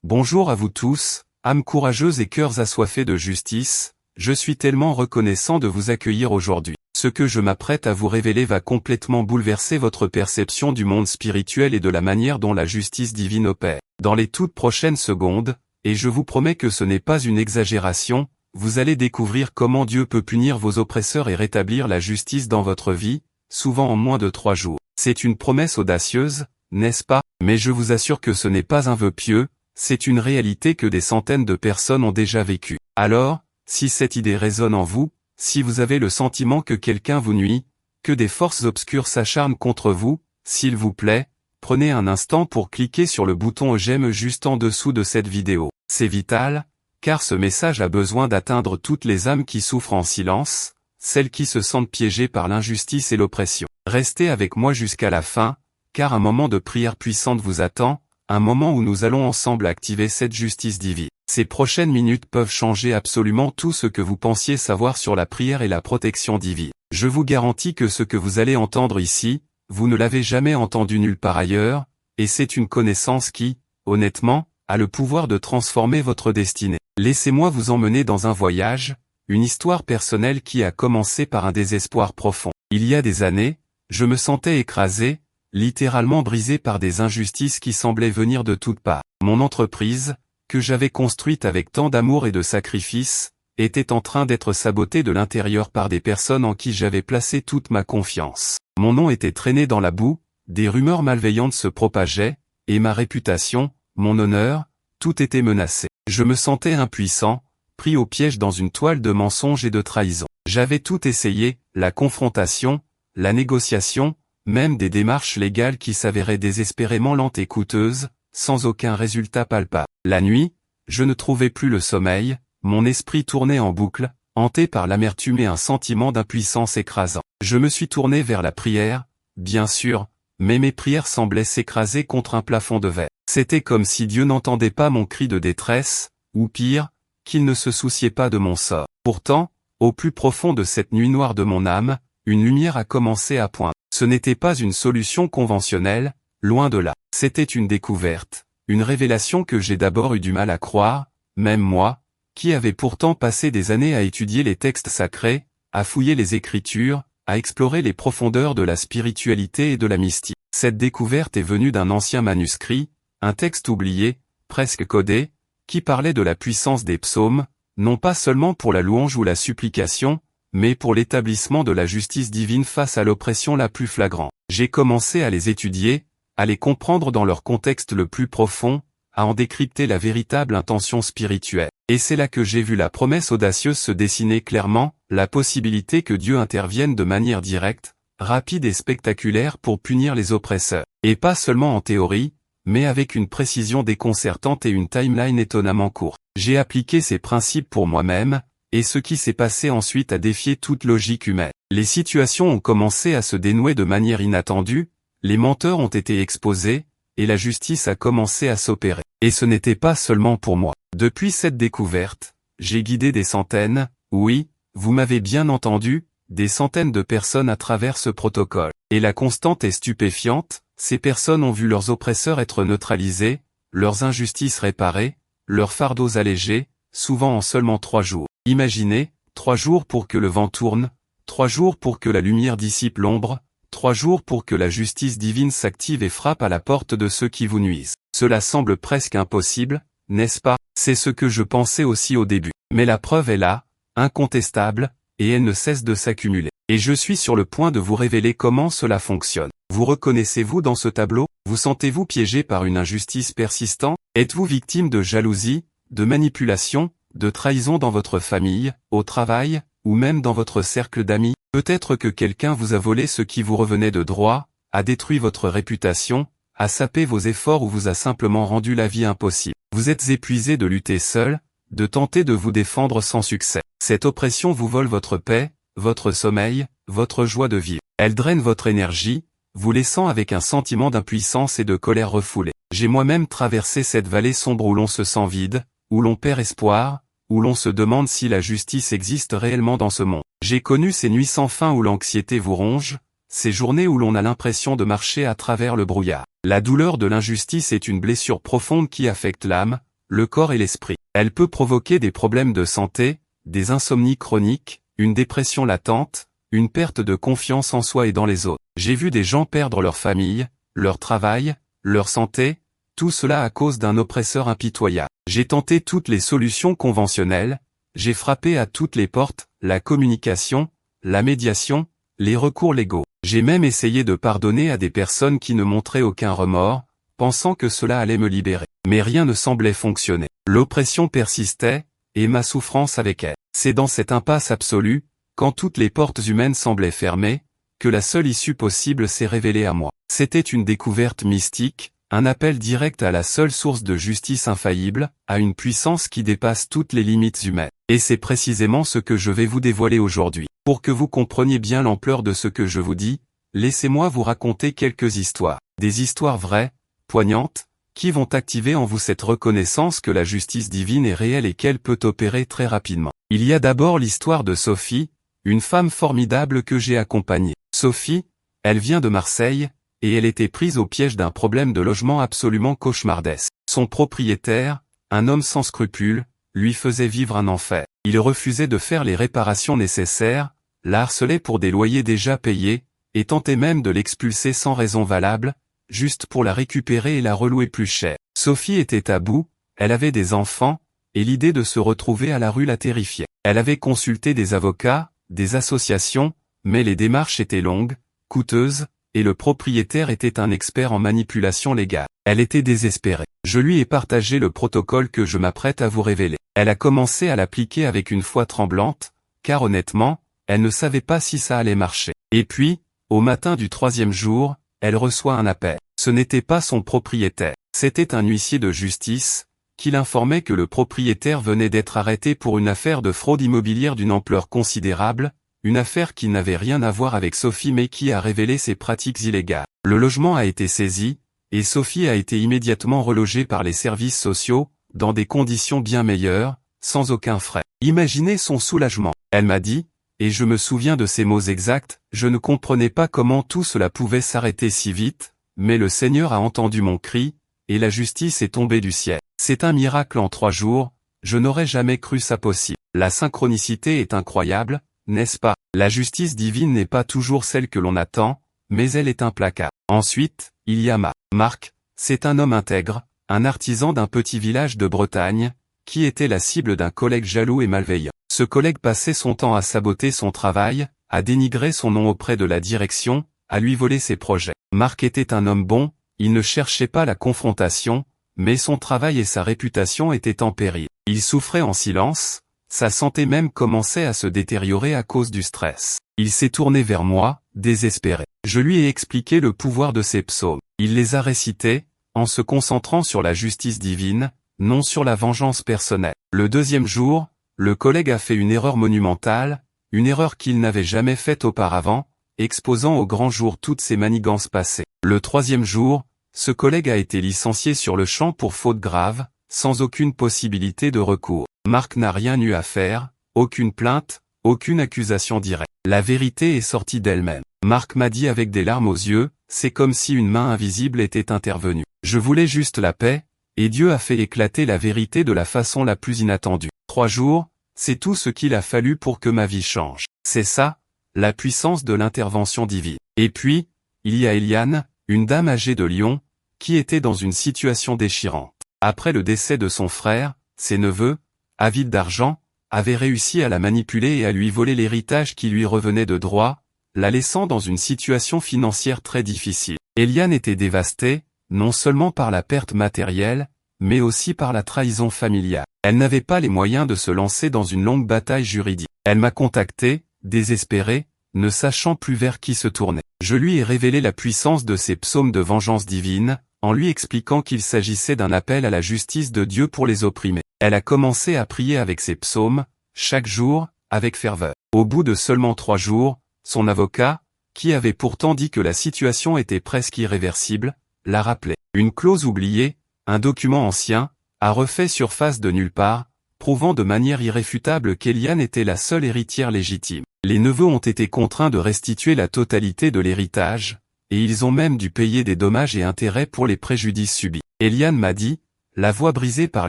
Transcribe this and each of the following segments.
Bonjour à vous tous, âmes courageuses et cœurs assoiffés de justice, je suis tellement reconnaissant de vous accueillir aujourd'hui. Ce que je m'apprête à vous révéler va complètement bouleverser votre perception du monde spirituel et de la manière dont la justice divine opère. Dans les toutes prochaines secondes, et je vous promets que ce n'est pas une exagération, vous allez découvrir comment Dieu peut punir vos oppresseurs et rétablir la justice dans votre vie, souvent en moins de 3 jours. C'est une promesse audacieuse, n'est-ce pas? Mais je vous assure que ce n'est pas un vœu pieux, c'est une réalité que des centaines de personnes ont déjà vécue. Alors, si cette idée résonne en vous, si vous avez le sentiment que quelqu'un vous nuit, que des forces obscures s'acharnent contre vous, s'il vous plaît, prenez un instant pour cliquer sur le bouton j'aime juste en dessous de cette vidéo. C'est vital, car ce message a besoin d'atteindre toutes les âmes qui souffrent en silence, celles qui se sentent piégées par l'injustice et l'oppression. Restez avec moi jusqu'à la fin, car un moment de prière puissante vous attend, un moment où nous allons ensemble activer cette justice divine. Ces prochaines minutes peuvent changer absolument tout ce que vous pensiez savoir sur la prière et la protection divine. Je vous garantis que ce que vous allez entendre ici, vous ne l'avez jamais entendu nulle part ailleurs, et c'est une connaissance qui, honnêtement, a le pouvoir de transformer votre destinée. Laissez-moi vous emmener dans un voyage, une histoire personnelle qui a commencé par un désespoir profond. Il y a des années, je me sentais écrasé, littéralement brisé par des injustices qui semblaient venir de toutes parts. Mon entreprise, que j'avais construite avec tant d'amour et de sacrifice, était en train d'être sabotée de l'intérieur par des personnes en qui j'avais placé toute ma confiance. Mon nom était traîné dans la boue, des rumeurs malveillantes se propageaient, et ma réputation, mon honneur, tout était menacé. Je me sentais impuissant, pris au piège dans une toile de mensonges et de trahison. J'avais tout essayé, la confrontation, la négociation, même des démarches légales qui s'avéraient désespérément lentes et coûteuses, sans aucun résultat palpable. La nuit, je ne trouvais plus le sommeil, mon esprit tournait en boucle, hanté par l'amertume et un sentiment d'impuissance écrasant. Je me suis tourné vers la prière, bien sûr, mais mes prières semblaient s'écraser contre un plafond de verre. C'était comme si Dieu n'entendait pas mon cri de détresse, ou pire, qu'il ne se souciait pas de mon sort. Pourtant, au plus profond de cette nuit noire de mon âme, une lumière a commencé à poindre. Ce n'était pas une solution conventionnelle, loin de là. C'était une découverte, une révélation que j'ai d'abord eu du mal à croire, même moi, qui avais pourtant passé des années à étudier les textes sacrés, à fouiller les Écritures, à explorer les profondeurs de la spiritualité et de la mystique. Cette découverte est venue d'un ancien manuscrit, un texte oublié, presque codé, qui parlait de la puissance des psaumes, non pas seulement pour la louange ou la supplication, mais pour l'établissement de la justice divine face à l'oppression la plus flagrante. J'ai commencé à les étudier, à les comprendre dans leur contexte le plus profond, à en décrypter la véritable intention spirituelle. Et c'est là que j'ai vu la promesse audacieuse se dessiner clairement, la possibilité que Dieu intervienne de manière directe, rapide et spectaculaire pour punir les oppresseurs. Et pas seulement en théorie, mais avec une précision déconcertante et une timeline étonnamment courte. J'ai appliqué ces principes pour moi-même, et ce qui s'est passé ensuite a défié toute logique humaine. Les situations ont commencé à se dénouer de manière inattendue, les menteurs ont été exposés, et la justice a commencé à s'opérer. Et ce n'était pas seulement pour moi. Depuis cette découverte, j'ai guidé des centaines, oui, vous m'avez bien entendu, des centaines de personnes à travers ce protocole. Et la constante est stupéfiante, ces personnes ont vu leurs oppresseurs être neutralisés, leurs injustices réparées, leurs fardeaux allégés, souvent en seulement 3 jours. Imaginez, 3 jours pour que le vent tourne, 3 jours pour que la lumière dissipe l'ombre, 3 jours pour que la justice divine s'active et frappe à la porte de ceux qui vous nuisent. Cela semble presque impossible, n'est-ce pas? C'est ce que je pensais aussi au début. Mais la preuve est là, incontestable, et elle ne cesse de s'accumuler. Et je suis sur le point de vous révéler comment cela fonctionne. Vous reconnaissez-vous dans ce tableau? Vous sentez-vous piégé par une injustice persistante? Êtes-vous victime de jalousie, de manipulation, de trahison dans votre famille, au travail, ou même dans votre cercle d'amis? Peut-être que quelqu'un vous a volé ce qui vous revenait de droit, a détruit votre réputation, a sapé vos efforts ou vous a simplement rendu la vie impossible. Vous êtes épuisé de lutter seul, de tenter de vous défendre sans succès. Cette oppression vous vole votre paix, votre sommeil, votre joie de vivre. Elle draine votre énergie, vous laissant avec un sentiment d'impuissance et de colère refoulée. J'ai moi-même traversé cette vallée sombre où l'on se sent vide, où l'on perd espoir, où l'on se demande si la justice existe réellement dans ce monde. J'ai connu ces nuits sans fin où l'anxiété vous ronge, ces journées où l'on a l'impression de marcher à travers le brouillard. La douleur de l'injustice est une blessure profonde qui affecte l'âme, le corps et l'esprit. Elle peut provoquer des problèmes de santé, des insomnies chroniques, une dépression latente, une perte de confiance en soi et dans les autres. J'ai vu des gens perdre leur famille, leur travail, leur santé, tout cela à cause d'un oppresseur impitoyable. J'ai tenté toutes les solutions conventionnelles, j'ai frappé à toutes les portes, la communication, la médiation, les recours légaux. J'ai même essayé de pardonner à des personnes qui ne montraient aucun remords, pensant que cela allait me libérer. Mais rien ne semblait fonctionner. L'oppression persistait, et ma souffrance avec elle. C'est dans cette impasse absolue, quand toutes les portes humaines semblaient fermées, que la seule issue possible s'est révélée à moi. C'était une découverte mystique, un appel direct à la seule source de justice infaillible, à une puissance qui dépasse toutes les limites humaines. Et c'est précisément ce que je vais vous dévoiler aujourd'hui. Pour que vous compreniez bien l'ampleur de ce que je vous dis, laissez-moi vous raconter quelques histoires. Des histoires vraies, poignantes, qui vont activer en vous cette reconnaissance que la justice divine est réelle et qu'elle peut opérer très rapidement. Il y a d'abord l'histoire de Sophie, une femme formidable que j'ai accompagnée. Sophie, elle vient de Marseille, et elle était prise au piège d'un problème de logement absolument cauchemardesque. Son propriétaire, un homme sans scrupules, lui faisait vivre un enfer. Il refusait de faire les réparations nécessaires, la harcelait pour des loyers déjà payés, et tentait même de l'expulser sans raison valable, juste pour la récupérer et la relouer plus cher. Sophie était à bout, elle avait des enfants, et l'idée de se retrouver à la rue la terrifiait. Elle avait consulté des avocats, des associations, mais les démarches étaient longues, coûteuses, et le propriétaire était un expert en manipulation légale. Elle était désespérée. Je lui ai partagé le protocole que je m'apprête à vous révéler. Elle a commencé à l'appliquer avec une foi tremblante, car honnêtement, elle ne savait pas si ça allait marcher. Et puis, au matin du 3e jour, elle reçoit un appel. Ce n'était pas son propriétaire. C'était un huissier de justice, qui l'informait que le propriétaire venait d'être arrêté pour une affaire de fraude immobilière d'une ampleur considérable, une affaire qui n'avait rien à voir avec Sophie mais qui a révélé ses pratiques illégales. Le logement a été saisi, et Sophie a été immédiatement relogée par les services sociaux, dans des conditions bien meilleures, sans aucun frais. Imaginez son soulagement. Elle m'a dit, et je me souviens de ses mots exacts, je ne comprenais pas comment tout cela pouvait s'arrêter si vite, mais le Seigneur a entendu mon cri, et la justice est tombée du ciel. C'est un miracle en 3 jours, je n'aurais jamais cru ça possible. La synchronicité est incroyable, n'est-ce pas? La justice divine n'est pas toujours celle que l'on attend, mais elle est implacable. Ensuite, il y a Marc, c'est un homme intègre, un artisan d'un petit village de Bretagne, qui était la cible d'un collègue jaloux et malveillant. Ce collègue passait son temps à saboter son travail, à dénigrer son nom auprès de la direction, à lui voler ses projets. Marc était un homme bon, il ne cherchait pas la confrontation, mais son travail et sa réputation étaient en péril. Il souffrait en silence, sa santé même commençait à se détériorer à cause du stress. Il s'est tourné vers moi, désespéré. Je lui ai expliqué le pouvoir de ses psaumes. Il les a récités, en se concentrant sur la justice divine, non sur la vengeance personnelle. Le 2e jour, le collègue a fait une erreur monumentale, une erreur qu'il n'avait jamais faite auparavant, exposant au grand jour toutes ses manigances passées. Le 3e jour, ce collègue a été licencié sur le champ pour faute grave, sans aucune possibilité de recours. Marc n'a rien eu à faire, aucune plainte, aucune accusation directe. La vérité est sortie d'elle-même. Marc m'a dit avec des larmes aux yeux, c'est comme si une main invisible était intervenue. Je voulais juste la paix, et Dieu a fait éclater la vérité de la façon la plus inattendue. 3 jours, c'est tout ce qu'il a fallu pour que ma vie change. C'est ça, la puissance de l'intervention divine. Et puis, il y a Eliane, une dame âgée de Lyon, qui était dans une situation déchirante. Après le décès de son frère, ses neveux, avides d'argent, avaient réussi à la manipuler et à lui voler l'héritage qui lui revenait de droit, la laissant dans une situation financière très difficile. Eliane était dévastée, non seulement par la perte matérielle, mais aussi par la trahison familiale. Elle n'avait pas les moyens de se lancer dans une longue bataille juridique. Elle m'a contacté, désespérée, ne sachant plus vers qui se tourner. Je lui ai révélé la puissance de ces psaumes de vengeance divine, en lui expliquant qu'il s'agissait d'un appel à la justice de Dieu pour les opprimés. Elle a commencé à prier avec ces psaumes, chaque jour, avec ferveur. Au bout de seulement 3 jours, son avocat, qui avait pourtant dit que la situation était presque irréversible, l'a rappelé. Une clause oubliée, un document ancien, a refait surface de nulle part, prouvant de manière irréfutable qu'Eliane était la seule héritière légitime. Les neveux ont été contraints de restituer la totalité de l'héritage, et ils ont même dû payer des dommages et intérêts pour les préjudices subis. Eliane m'a dit, la voix brisée par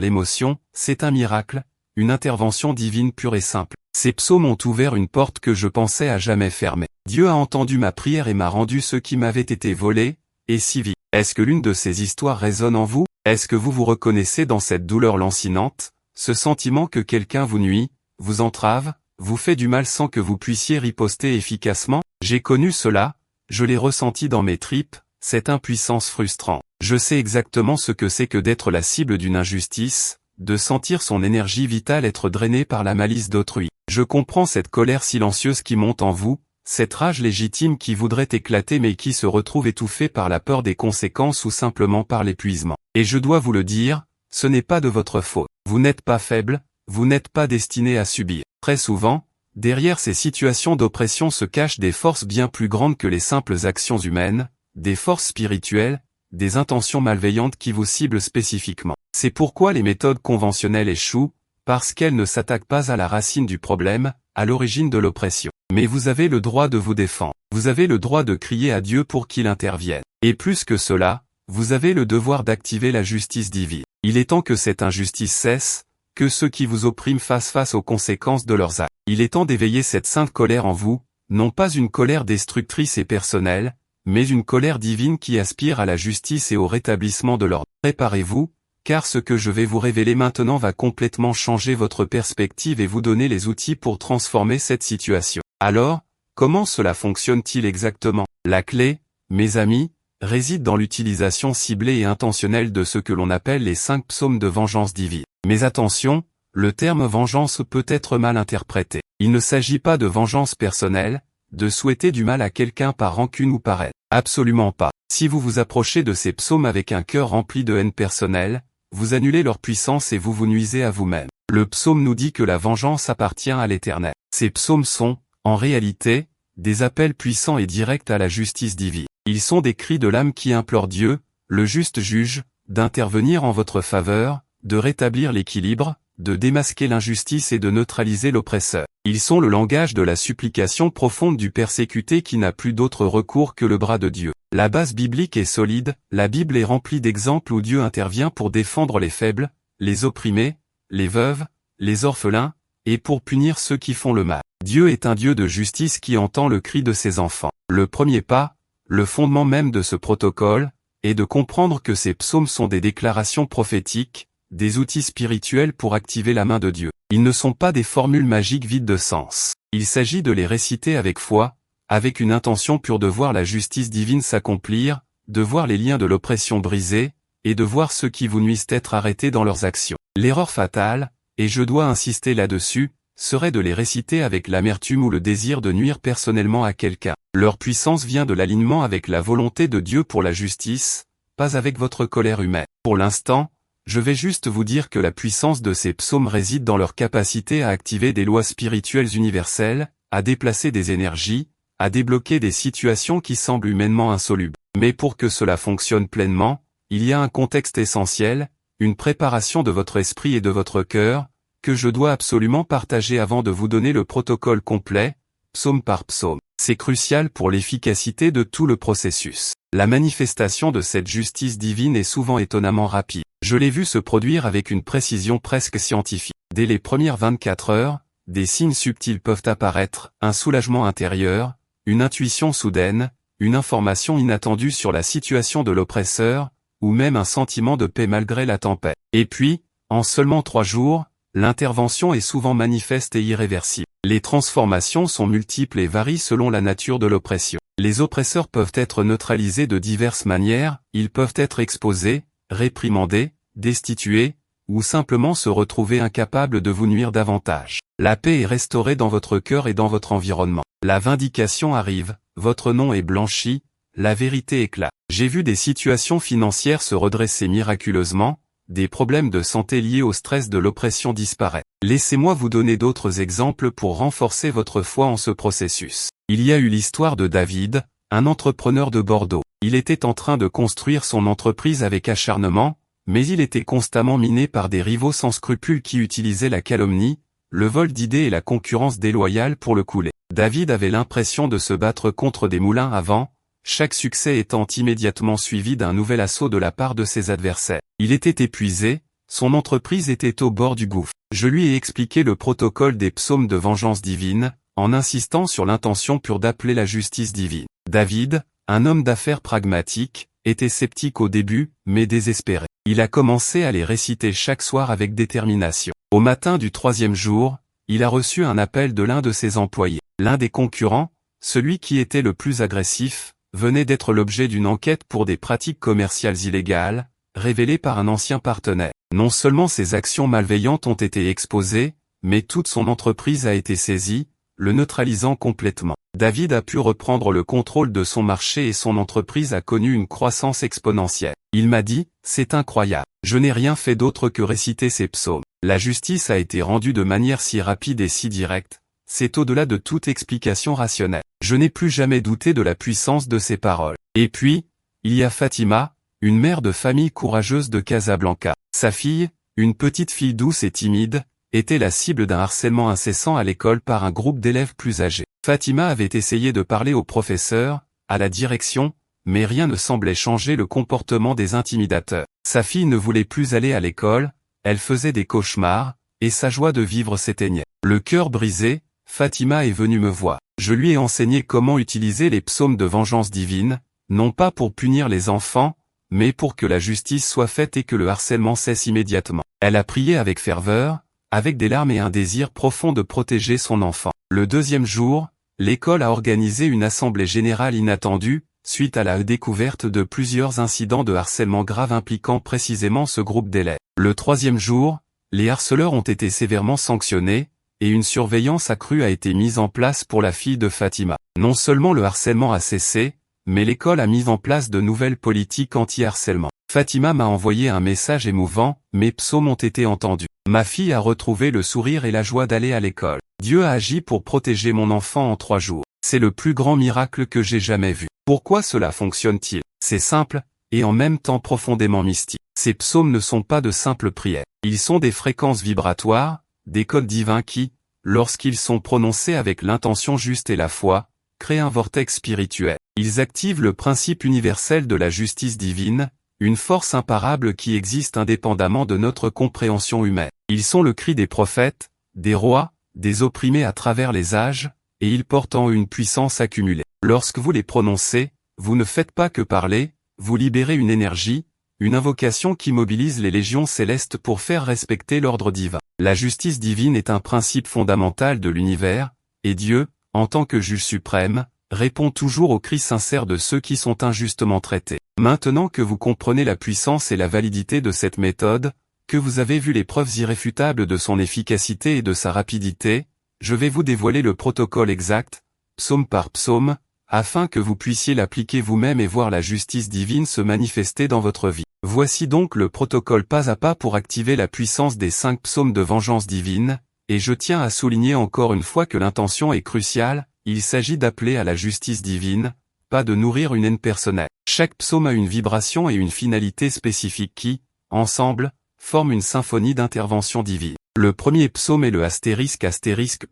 l'émotion, c'est un miracle, une intervention divine pure et simple. Ces psaumes ont ouvert une porte que je pensais à jamais fermer. Dieu a entendu ma prière et m'a rendu ce qui m'avait été volé, et si vite. Est-ce que l'une de ces histoires résonne en vous? Est-ce que vous vous reconnaissez dans cette douleur lancinante, ce sentiment que quelqu'un vous nuit, vous entrave, vous fait du mal sans que vous puissiez riposter efficacement? J'ai connu cela, je l'ai ressenti dans mes tripes, cette impuissance frustrante. Je sais exactement ce que c'est que d'être la cible d'une injustice, de sentir son énergie vitale être drainée par la malice d'autrui. Je comprends cette colère silencieuse qui monte en vous, cette rage légitime qui voudrait éclater mais qui se retrouve étouffée par la peur des conséquences ou simplement par l'épuisement. Et je dois vous le dire, ce n'est pas de votre faute. Vous n'êtes pas faible, vous n'êtes pas destiné à subir. Très souvent, derrière ces situations d'oppression se cachent des forces bien plus grandes que les simples actions humaines, des forces spirituelles, des intentions malveillantes qui vous ciblent spécifiquement. C'est pourquoi les méthodes conventionnelles échouent, parce qu'elles ne s'attaquent pas à la racine du problème, à l'origine de l'oppression. Mais vous avez le droit de vous défendre. Vous avez le droit de crier à Dieu pour qu'il intervienne. Et plus que cela, vous avez le devoir d'activer la justice divine. Il est temps que cette injustice cesse, que ceux qui vous oppriment fassent face aux conséquences de leurs actes. Il est temps d'éveiller cette sainte colère en vous, non pas une colère destructrice et personnelle, mais une colère divine qui aspire à la justice et au rétablissement de l'ordre. Préparez-vous, car ce que je vais vous révéler maintenant va complètement changer votre perspective et vous donner les outils pour transformer cette situation. Alors, comment cela fonctionne-t-il exactement? La clé, mes amis, réside dans l'utilisation ciblée et intentionnelle de ce que l'on appelle les 5 psaumes de vengeance divine. Mais attention, le terme vengeance peut être mal interprété. Il ne s'agit pas de vengeance personnelle, de souhaiter du mal à quelqu'un par rancune ou par haine. Absolument pas. Si vous vous approchez de ces psaumes avec un cœur rempli de haine personnelle, vous annulez leur puissance et vous vous nuisez à vous-même. Le psaume nous dit que la vengeance appartient à l'Éternel. Ces psaumes sont, en réalité, des appels puissants et directs à la justice divine. Ils sont des cris de l'âme qui implorent Dieu, le juste juge, d'intervenir en votre faveur, de rétablir l'équilibre, de démasquer l'injustice et de neutraliser l'oppresseur. Ils sont le langage de la supplication profonde du persécuté qui n'a plus d'autre recours que le bras de Dieu. La base biblique est solide, la Bible est remplie d'exemples où Dieu intervient pour défendre les faibles, les opprimés, les veuves, les orphelins, et pour punir ceux qui font le mal. Dieu est un Dieu de justice qui entend le cri de ses enfants. Le premier pas, le fondement même de ce protocole, est de comprendre que ces psaumes sont des déclarations prophétiques, des outils spirituels pour activer la main de Dieu. Ils ne sont pas des formules magiques vides de sens. Il s'agit de les réciter avec foi, avec une intention pure de voir la justice divine s'accomplir, de voir les liens de l'oppression brisés, et de voir ceux qui vous nuisent être arrêtés dans leurs actions. L'erreur fatale, et je dois insister là-dessus, serait de les réciter avec l'amertume ou le désir de nuire personnellement à quelqu'un. Leur puissance vient de l'alignement avec la volonté de Dieu pour la justice, pas avec votre colère humaine. Pour l'instant, je vais juste vous dire que la puissance de ces psaumes réside dans leur capacité à activer des lois spirituelles universelles, à déplacer des énergies, à débloquer des situations qui semblent humainement insolubles. Mais pour que cela fonctionne pleinement, il y a un contexte essentiel, une préparation de votre esprit et de votre cœur, que je dois absolument partager avant de vous donner le protocole complet, psaume par psaume. C'est crucial pour l'efficacité de tout le processus. La manifestation de cette justice divine est souvent étonnamment rapide. Je l'ai vu se produire avec une précision presque scientifique. Dès les premières 24 heures, des signes subtils peuvent apparaître, un soulagement intérieur, une intuition soudaine, une information inattendue sur la situation de l'oppresseur, ou même un sentiment de paix malgré la tempête. Et puis, en seulement 3 jours, l'intervention est souvent manifeste et irréversible. Les transformations sont multiples et varient selon la nature de l'oppression. Les oppresseurs peuvent être neutralisés de diverses manières, ils peuvent être exposés, réprimandés, destitués, ou simplement se retrouver incapables de vous nuire davantage. La paix est restaurée dans votre cœur et dans votre environnement. La vindication arrive, votre nom est blanchi, la vérité éclate. J'ai vu des situations financières se redresser miraculeusement, des problèmes de santé liés au stress de l'oppression disparaître. Laissez-moi vous donner d'autres exemples pour renforcer votre foi en ce processus. Il y a eu l'histoire de David, un entrepreneur de Bordeaux. Il était en train de construire son entreprise avec acharnement, mais il était constamment miné par des rivaux sans scrupules qui utilisaient la calomnie, le vol d'idées et la concurrence déloyale pour le couler. David avait l'impression de se battre contre des moulins à vent, chaque succès étant immédiatement suivi d'un nouvel assaut de la part de ses adversaires. Il était épuisé, son entreprise était au bord du gouffre. Je lui ai expliqué le protocole des psaumes de vengeance divine, en insistant sur l'intention pure d'appeler la justice divine. David, un homme d'affaires pragmatique, était sceptique au début, mais désespéré. Il a commencé à les réciter chaque soir avec détermination. Au matin du 3e jour, il a reçu un appel de l'un de ses employés. L'un des concurrents, celui qui était le plus agressif, venait d'être l'objet d'une enquête pour des pratiques commerciales illégales, révélée par un ancien partenaire. Non seulement ses actions malveillantes ont été exposées, mais toute son entreprise a été saisie, le neutralisant complètement. David a pu reprendre le contrôle de son marché et son entreprise a connu une croissance exponentielle. Il m'a dit, c'est incroyable. Je n'ai rien fait d'autre que réciter ces psaumes. La justice a été rendue de manière si rapide et si directe, c'est au-delà de toute explication rationnelle. Je n'ai plus jamais douté de la puissance de ces paroles. Et puis, il y a Fatima, une mère de famille courageuse de Casablanca. Sa fille, une petite fille douce et timide, était la cible d'un harcèlement incessant à l'école par un groupe d'élèves plus âgés. Fatima avait essayé de parler au professeur, à la direction, mais rien ne semblait changer le comportement des intimidateurs. Sa fille ne voulait plus aller à l'école, elle faisait des cauchemars, et sa joie de vivre s'éteignait. Le cœur brisé, Fatima est venue me voir. Je lui ai enseigné comment utiliser les psaumes de vengeance divine, non pas pour punir les enfants, mais pour que la justice soit faite et que le harcèlement cesse immédiatement. Elle a prié avec ferveur, avec des larmes et un désir profond de protéger son enfant. Le 2e jour, l'école a organisé une assemblée générale inattendue, suite à la découverte de plusieurs incidents de harcèlement grave impliquant précisément ce groupe d'élèves. Le 3e jour, les harceleurs ont été sévèrement sanctionnés, et une surveillance accrue a été mise en place pour la fille de Fatima. Non seulement le harcèlement a cessé, mais l'école a mis en place de nouvelles politiques anti-harcèlement. Fatima m'a envoyé un message émouvant, mes psaumes ont été entendus. Ma fille a retrouvé le sourire et la joie d'aller à l'école. Dieu a agi pour protéger mon enfant en 3 jours. C'est le plus grand miracle que j'ai jamais vu. Pourquoi cela fonctionne-t-il? C'est simple, et en même temps profondément mystique. Ces psaumes ne sont pas de simples prières. Ils sont des fréquences vibratoires, des codes divins qui, lorsqu'ils sont prononcés avec l'intention juste et la foi, créent un vortex spirituel. Ils activent le principe universel de la justice divine, une force imparable qui existe indépendamment de notre compréhension humaine. Ils sont le cri des prophètes, des rois, des opprimés à travers les âges, et ils portent en eux une puissance accumulée. Lorsque vous les prononcez, vous ne faites pas que parler, vous libérez une énergie, une invocation qui mobilise les légions célestes pour faire respecter l'ordre divin. La justice divine est un principe fondamental de l'univers, et Dieu, en tant que juge suprême, répond toujours aux cris sincères de ceux qui sont injustement traités. Maintenant que vous comprenez la puissance et la validité de cette méthode, que vous avez vu les preuves irréfutables de son efficacité et de sa rapidité, je vais vous dévoiler le protocole exact, psaume par psaume, afin que vous puissiez l'appliquer vous-même et voir la justice divine se manifester dans votre vie. Voici donc le protocole pas à pas pour activer la puissance des 5 psaumes de vengeance divine, et je tiens à souligner encore une fois que l'intention est cruciale, il s'agit d'appeler à la justice divine, pas de nourrir une haine personnelle. Chaque psaume a une vibration et une finalité spécifique qui, ensemble, forment une symphonie d'intervention divine. Le premier psaume est le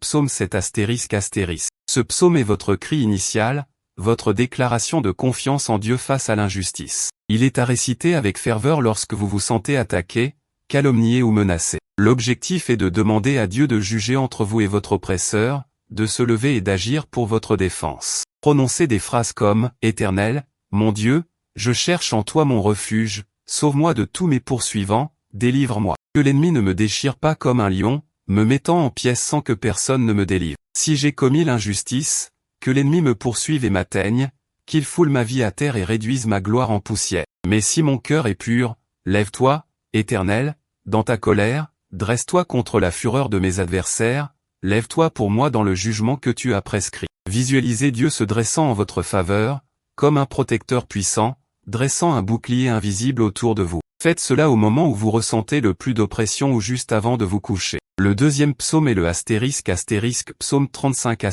psaume 7 Ce psaume est votre cri initial, votre déclaration de confiance en Dieu face à l'injustice. Il est à réciter avec ferveur lorsque vous vous sentez attaqué, calomnié ou menacé. L'objectif est de demander à Dieu de juger entre vous et votre oppresseur, de se lever et d'agir pour votre défense. Prononcez des phrases comme « Éternel, mon Dieu, je cherche en toi mon refuge, sauve-moi de tous mes poursuivants, délivre-moi. Que l'ennemi ne me déchire pas comme un lion, me mettant en pièces sans que personne ne me délivre. Si j'ai commis l'injustice, que l'ennemi me poursuive et m'atteigne, qu'il foule ma vie à terre et réduise ma gloire en poussière. Mais si mon cœur est pur, lève-toi, Éternel, dans ta colère, dresse-toi contre la fureur de mes adversaires, lève-toi pour moi dans le jugement que tu as prescrit. Visualisez Dieu se dressant en votre faveur, comme un protecteur puissant, dressant un bouclier invisible autour de vous. Faites cela au moment où vous ressentez le plus d'oppression ou juste avant de vous coucher. Le deuxième psaume est le psaume 35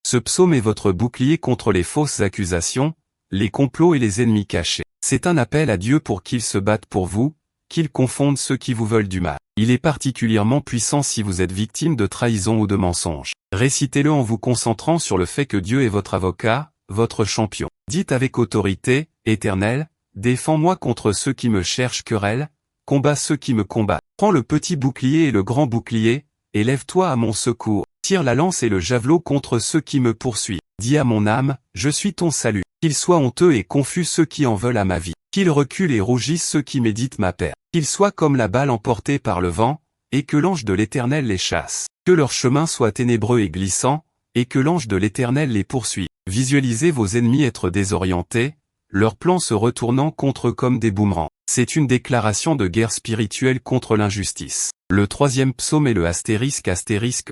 Ce psaume est votre bouclier contre les fausses accusations, les complots et les ennemis cachés. C'est un appel à Dieu pour qu'il se batte pour vous, qu'il confonde ceux qui vous veulent du mal. Il est particulièrement puissant si vous êtes victime de trahison ou de mensonge. Récitez-le en vous concentrant sur le fait que Dieu est votre avocat, votre champion. Dites avec autorité, Éternel, Défends-moi contre ceux qui me cherchent querelle, combat ceux qui me combattent. Prends le petit bouclier et le grand bouclier, et lève-toi à mon secours. Tire la lance et le javelot contre ceux qui me poursuivent. Dis à mon âme, je suis ton salut. Qu'ils soient honteux et confus ceux qui en veulent à ma vie. Qu'ils reculent et rougissent ceux qui méditent ma perte. Qu'ils soient comme la balle emportée par le vent, et que l'ange de l'Éternel les chasse. Que leur chemin soit ténébreux et glissant, et que l'ange de l'Éternel les poursuive. Visualisez vos ennemis être désorientés, leurs plans se retournant contre eux comme des boomerangs. C'est une déclaration de guerre spirituelle contre l'injustice. Le troisième psaume est le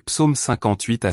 psaume 58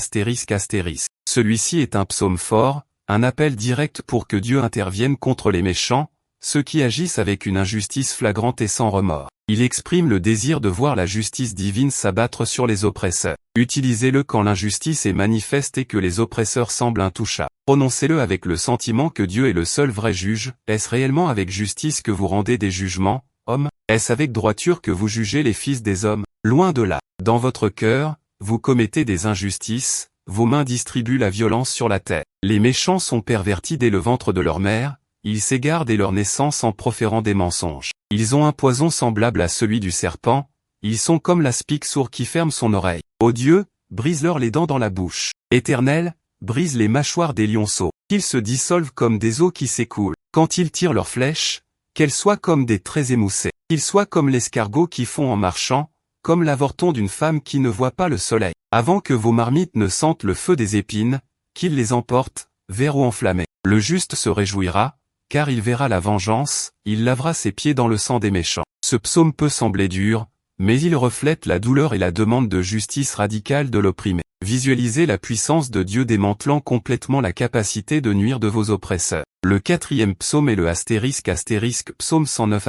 Celui-ci est un psaume fort, un appel direct pour que Dieu intervienne contre les méchants, ceux qui agissent avec une injustice flagrante et sans remords. Il exprime le désir de voir la justice divine s'abattre sur les oppresseurs. Utilisez-le quand l'injustice est manifeste et que les oppresseurs semblent intouchables. Prononcez-le avec le sentiment que Dieu est le seul vrai juge. Est-ce réellement avec justice que vous rendez des jugements, hommes? Est-ce avec droiture que vous jugez les fils des hommes? Loin de là. Dans votre cœur, vous commettez des injustices, vos mains distribuent la violence sur la terre. Les méchants sont pervertis dès le ventre de leur mère, ils s'égarent dès leur naissance en proférant des mensonges. Ils ont un poison semblable à celui du serpent, ils sont comme l'aspic sourd qui ferme son oreille. Ô Dieu, brise-leur les dents dans la bouche. Éternel, brise les mâchoires des lionceaux. Qu'ils se dissolvent comme des eaux qui s'écoulent. Quand ils tirent leurs flèches, qu'elles soient comme des traits émoussés. Qu'ils soient comme l'escargot qui fond en marchant, comme l'avorton d'une femme qui ne voit pas le soleil. Avant que vos marmites ne sentent le feu des épines, qu'ils les emportent, vers eau enflammée. Le juste se réjouira, car il verra la vengeance, il lavera ses pieds dans le sang des méchants. Ce psaume peut sembler dur, mais il reflète la douleur et la demande de justice radicale de l'opprimé. Visualisez la puissance de Dieu démantelant complètement la capacité de nuire de vos oppresseurs. Le quatrième psaume est le psaume 109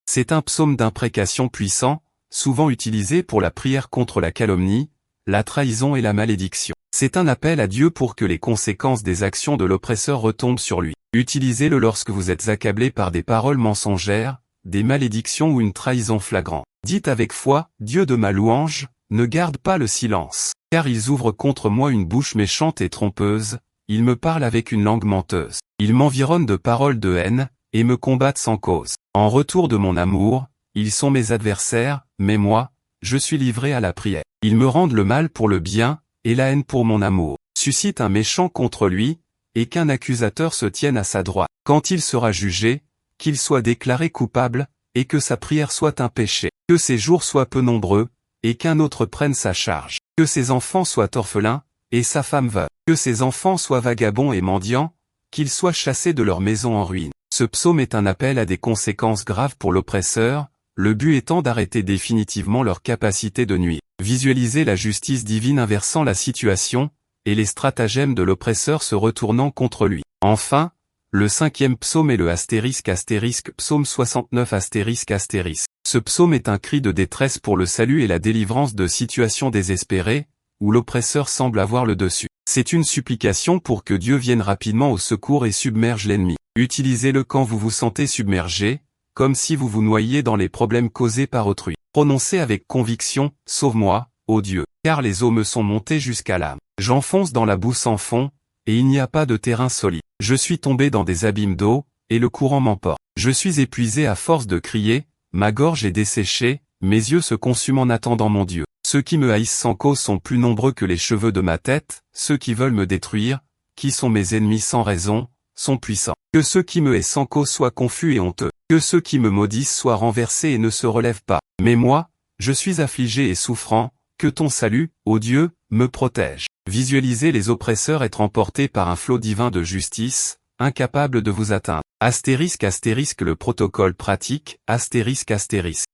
C'est un psaume d'imprécation puissant, souvent utilisé pour la prière contre la calomnie, la trahison et la malédiction. C'est un appel à Dieu pour que les conséquences des actions de l'oppresseur retombent sur lui. Utilisez-le lorsque vous êtes accablé par des paroles mensongères, des malédictions ou une trahison flagrante. Dites avec foi, Dieu de ma louange, ne garde pas le silence. Car ils ouvrent contre moi une bouche méchante et trompeuse, ils me parlent avec une langue menteuse. Ils m'environnent de paroles de haine, et me combattent sans cause. En retour de mon amour, ils sont mes adversaires, mais moi, je suis livré à la prière. Ils me rendent le mal pour le bien, et la haine pour mon amour. Suscite un méchant contre lui, et qu'un accusateur se tienne à sa droite. Quand il sera jugé, qu'il soit déclaré coupable, et que sa prière soit un péché. Que ses jours soient peu nombreux, et qu'un autre prenne sa charge. Que ses enfants soient orphelins, et sa femme veuve. Que ses enfants soient vagabonds et mendiants, qu'ils soient chassés de leur maison en ruine. Ce psaume est un appel à des conséquences graves pour l'oppresseur, le but étant d'arrêter définitivement leur capacité de nuire. Visualisez la justice divine inversant la situation, et les stratagèmes de l'oppresseur se retournant contre lui. Enfin, le cinquième psaume est le psaume 69 Ce psaume est un cri de détresse pour le salut et la délivrance de situations désespérées, où l'oppresseur semble avoir le dessus. C'est une supplication pour que Dieu vienne rapidement au secours et submerge l'ennemi. Utilisez-le quand vous vous sentez submergé, comme si vous vous noyiez dans les problèmes causés par autrui. Prononcez avec conviction, « Sauve-moi, ô Dieu, car les eaux me sont montées jusqu'à l'âme. J'enfonce dans la boue sans fond, et il n'y a pas de terrain solide. Je suis tombé dans des abîmes d'eau, et le courant m'emporte. Je suis épuisé à force de crier, ma gorge est desséchée, mes yeux se consument en attendant mon Dieu. Ceux qui me haïssent sans cause sont plus nombreux que les cheveux de ma tête, ceux qui veulent me détruire, qui sont mes ennemis sans raison, sont puissants. Que ceux qui me haïssent sans cause soient confus et honteux. Que ceux qui me maudissent soient renversés et ne se relèvent pas. Mais moi, je suis affligé et souffrant, que ton salut, ô Dieu, me protège. Visualisez les oppresseurs être emportés par un flot divin de justice, incapable de vous atteindre. Le protocole pratique,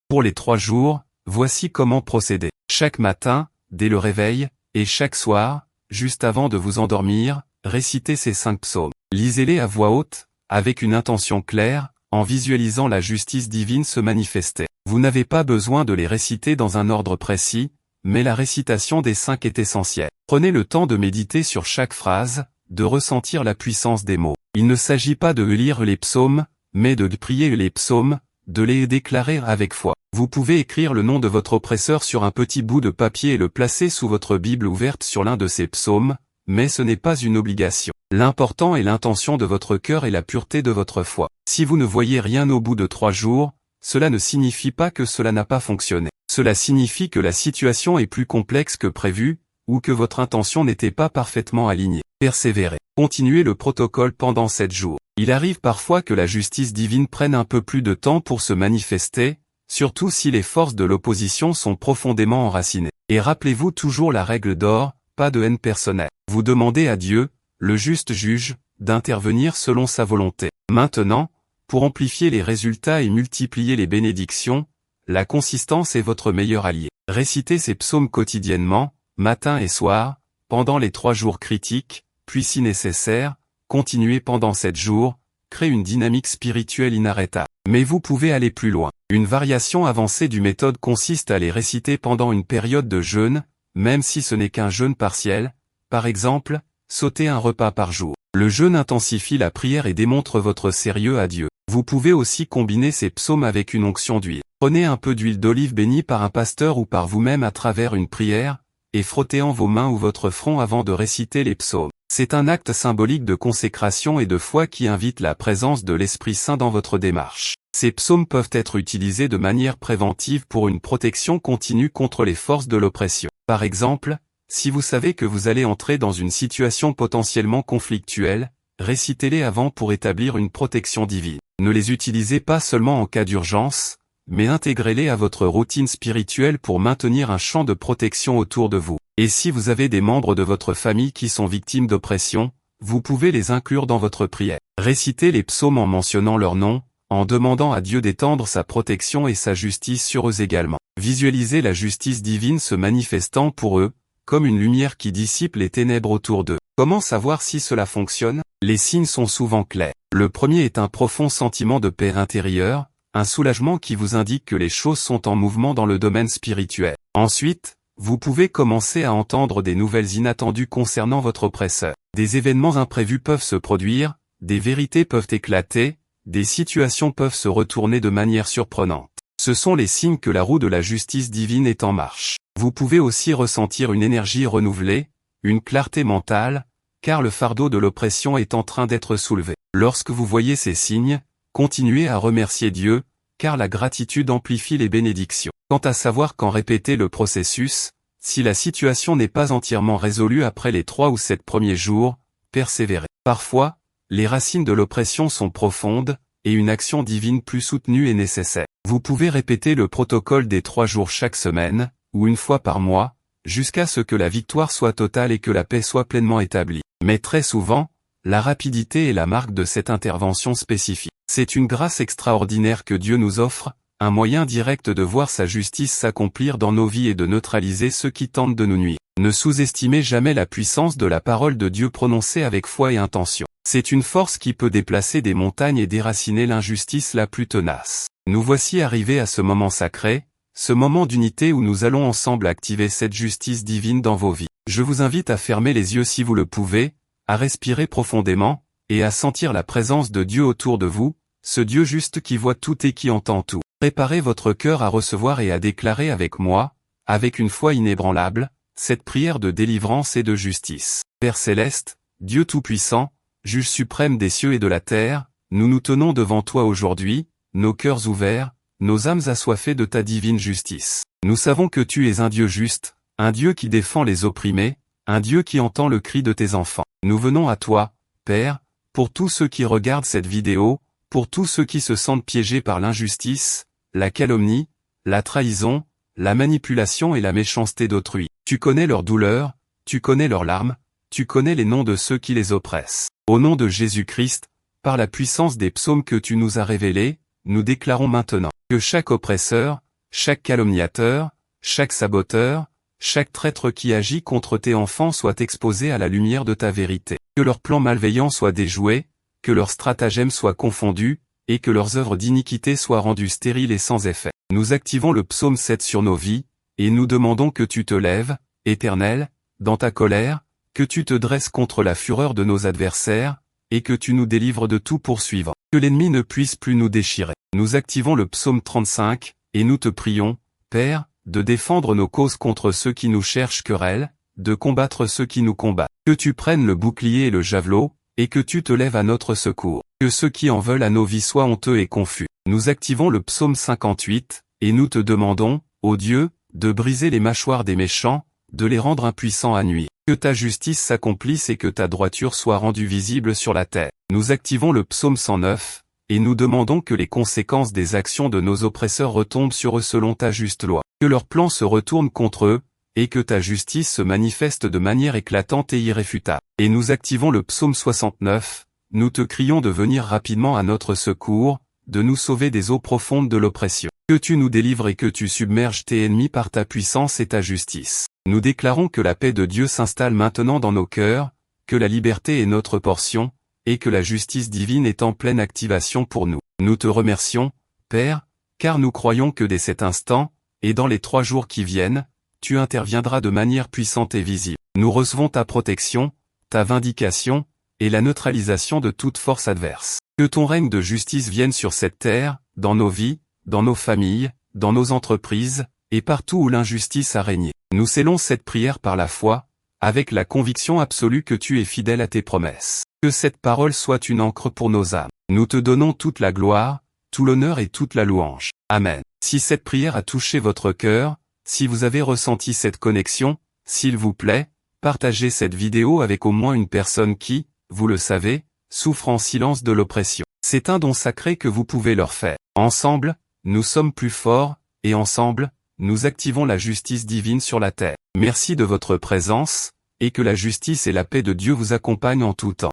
Pour les 3 jours, voici comment procéder. Chaque matin, dès le réveil, et chaque soir, juste avant de vous endormir, récitez ces 5 psaumes. Lisez-les à voix haute, avec une intention claire, en visualisant la justice divine se manifester. Vous n'avez pas besoin de les réciter dans un ordre précis, mais la récitation des 5 est essentielle. Prenez le temps de méditer sur chaque phrase, de ressentir la puissance des mots. Il ne s'agit pas de lire les psaumes, mais de prier les psaumes, de les déclarer avec foi. Vous pouvez écrire le nom de votre oppresseur sur un petit bout de papier et le placer sous votre Bible ouverte sur l'un de ces psaumes, mais ce n'est pas une obligation. L'important est l'intention de votre cœur et la pureté de votre foi. Si vous ne voyez rien au bout de 3 jours, cela ne signifie pas que cela n'a pas fonctionné. Cela signifie que la situation est plus complexe que prévu, ou que votre intention n'était pas parfaitement alignée. Persévérez. Continuez le protocole pendant 7 jours. Il arrive parfois que la justice divine prenne un peu plus de temps pour se manifester, surtout si les forces de l'opposition sont profondément enracinées. Et rappelez-vous toujours la règle d'or, pas de haine personnelle. Vous demandez à Dieu, le juste juge, d'intervenir selon sa volonté. Maintenant, pour amplifier les résultats et multiplier les bénédictions, la consistance est votre meilleur allié. Récitez ces psaumes quotidiennement, matin et soir, pendant les 3 jours critiques, puis si nécessaire, continuez pendant 7 jours, créez une dynamique spirituelle inarrêtable. Mais vous pouvez aller plus loin. Une variation avancée du méthode consiste à les réciter pendant une période de jeûne, même si ce n'est qu'un jeûne partiel, par exemple, sauter un repas par jour. Le jeûne intensifie la prière et démontre votre sérieux à Dieu. Vous pouvez aussi combiner ces psaumes avec une onction d'huile. Prenez un peu d'huile d'olive bénie par un pasteur ou par vous-même à travers une prière, et frottez-en vos mains ou votre front avant de réciter les psaumes. C'est un acte symbolique de consécration et de foi qui invite la présence de l'Esprit Saint dans votre démarche. Ces psaumes peuvent être utilisés de manière préventive pour une protection continue contre les forces de l'oppression. Par exemple, si vous savez que vous allez entrer dans une situation potentiellement conflictuelle, récitez-les avant pour établir une protection divine. Ne les utilisez pas seulement en cas d'urgence, mais intégrez-les à votre routine spirituelle pour maintenir un champ de protection autour de vous. Et si vous avez des membres de votre famille qui sont victimes d'oppression, vous pouvez les inclure dans votre prière. Récitez les psaumes en mentionnant leur nom, en demandant à Dieu d'étendre sa protection et sa justice sur eux également. Visualisez la justice divine se manifestant pour eux, comme une lumière qui dissipe les ténèbres autour d'eux. Comment savoir si cela fonctionne? Les signes sont souvent clairs. Le premier est un profond sentiment de paix intérieure, un soulagement qui vous indique que les choses sont en mouvement dans le domaine spirituel. Ensuite, vous pouvez commencer à entendre des nouvelles inattendues concernant votre oppresseur. Des événements imprévus peuvent se produire, des vérités peuvent éclater, des situations peuvent se retourner de manière surprenante. Ce sont les signes que la roue de la justice divine est en marche. Vous pouvez aussi ressentir une énergie renouvelée, une clarté mentale, car le fardeau de l'oppression est en train d'être soulevé. Lorsque vous voyez ces signes, continuez à remercier Dieu, car la gratitude amplifie les bénédictions. Quant à savoir quand répéter le processus, si la situation n'est pas entièrement résolue après les 3 ou 7 premiers jours, persévérez. Parfois, les racines de l'oppression sont profondes, et une action divine plus soutenue est nécessaire. Vous pouvez répéter le protocole des 3 jours chaque semaine, ou une fois par mois, jusqu'à ce que la victoire soit totale et que la paix soit pleinement établie. Mais très souvent, la rapidité est la marque de cette intervention spécifique. C'est une grâce extraordinaire que Dieu nous offre, un moyen direct de voir sa justice s'accomplir dans nos vies et de neutraliser ceux qui tentent de nous nuire. Ne sous-estimez jamais la puissance de la parole de Dieu prononcée avec foi et intention. C'est une force qui peut déplacer des montagnes et déraciner l'injustice la plus tenace. Nous voici arrivés à ce moment sacré, ce moment d'unité où nous allons ensemble activer cette justice divine dans vos vies. Je vous invite à fermer les yeux si vous le pouvez, à respirer profondément, et à sentir la présence de Dieu autour de vous, ce Dieu juste qui voit tout et qui entend tout. Préparez votre cœur à recevoir et à déclarer avec moi, avec une foi inébranlable, cette prière de délivrance et de justice. Père céleste, Dieu tout-puissant, juge suprême des cieux et de la terre, nous nous tenons devant toi aujourd'hui, nos cœurs ouverts, nos âmes assoiffées de ta divine justice. Nous savons que tu es un Dieu juste, un Dieu qui défend les opprimés, un Dieu qui entend le cri de tes enfants. Nous venons à toi, Père, pour tous ceux qui regardent cette vidéo, pour tous ceux qui se sentent piégés par l'injustice, la calomnie, la trahison, la manipulation et la méchanceté d'autrui. Tu connais leurs douleurs, tu connais leurs larmes, tu connais les noms de ceux qui les oppressent. Au nom de Jésus-Christ, par la puissance des psaumes que tu nous as révélés, nous déclarons maintenant que chaque oppresseur, chaque calomniateur, chaque saboteur, chaque traître qui agit contre tes enfants soit exposé à la lumière de ta vérité. Que leurs plans malveillants soient déjoués, que leurs stratagèmes soient confondus, et que leurs œuvres d'iniquité soient rendues stériles et sans effet. Nous activons le psaume 7 sur nos vies, et nous demandons que tu te lèves, Éternel, dans ta colère, que tu te dresses contre la fureur de nos adversaires, et que tu nous délivres de tout poursuivant. Que l'ennemi ne puisse plus nous déchirer. Nous activons le psaume 35, et nous te prions, Père, de défendre nos causes contre ceux qui nous cherchent querelle, de combattre ceux qui nous combattent. Que tu prennes le bouclier et le javelot, et que tu te lèves à notre secours. Que ceux qui en veulent à nos vies soient honteux et confus. Nous activons le psaume 58, et nous te demandons, ô Dieu, de briser les mâchoires des méchants, de les rendre impuissants à nuire. Que ta justice s'accomplisse et que ta droiture soit rendue visible sur la terre. Nous activons le psaume 109, et nous demandons que les conséquences des actions de nos oppresseurs retombent sur eux selon ta juste loi. Que leurs plans se retournent contre eux, et que ta justice se manifeste de manière éclatante et irréfutable. Et nous activons le psaume 69, nous te crions de venir rapidement à notre secours, de nous sauver des eaux profondes de l'oppression. Que tu nous délivres et que tu submerges tes ennemis par ta puissance et ta justice. Nous déclarons que la paix de Dieu s'installe maintenant dans nos cœurs, que la liberté est notre portion, et que la justice divine est en pleine activation pour nous. Nous te remercions, Père, car nous croyons que dès cet instant, et dans les 3 jours qui viennent, tu interviendras de manière puissante et visible. Nous recevons ta protection, ta vindication, et la neutralisation de toute force adverse. Que ton règne de justice vienne sur cette terre, dans nos vies, dans nos familles, dans nos entreprises, et partout où l'injustice a régné. Nous scellons cette prière par la foi, avec la conviction absolue que tu es fidèle à tes promesses. Que cette parole soit une encre pour nos âmes. Nous te donnons toute la gloire, tout l'honneur et toute la louange. Amen. Si cette prière a touché votre cœur, si vous avez ressenti cette connexion, s'il vous plaît, partagez cette vidéo avec au moins une personne qui, vous le savez, souffre en silence de l'oppression. C'est un don sacré que vous pouvez leur faire. Ensemble, nous sommes plus forts, et ensemble, nous activons la justice divine sur la terre. Merci de votre présence, et que la justice et la paix de Dieu vous accompagnent en tout temps.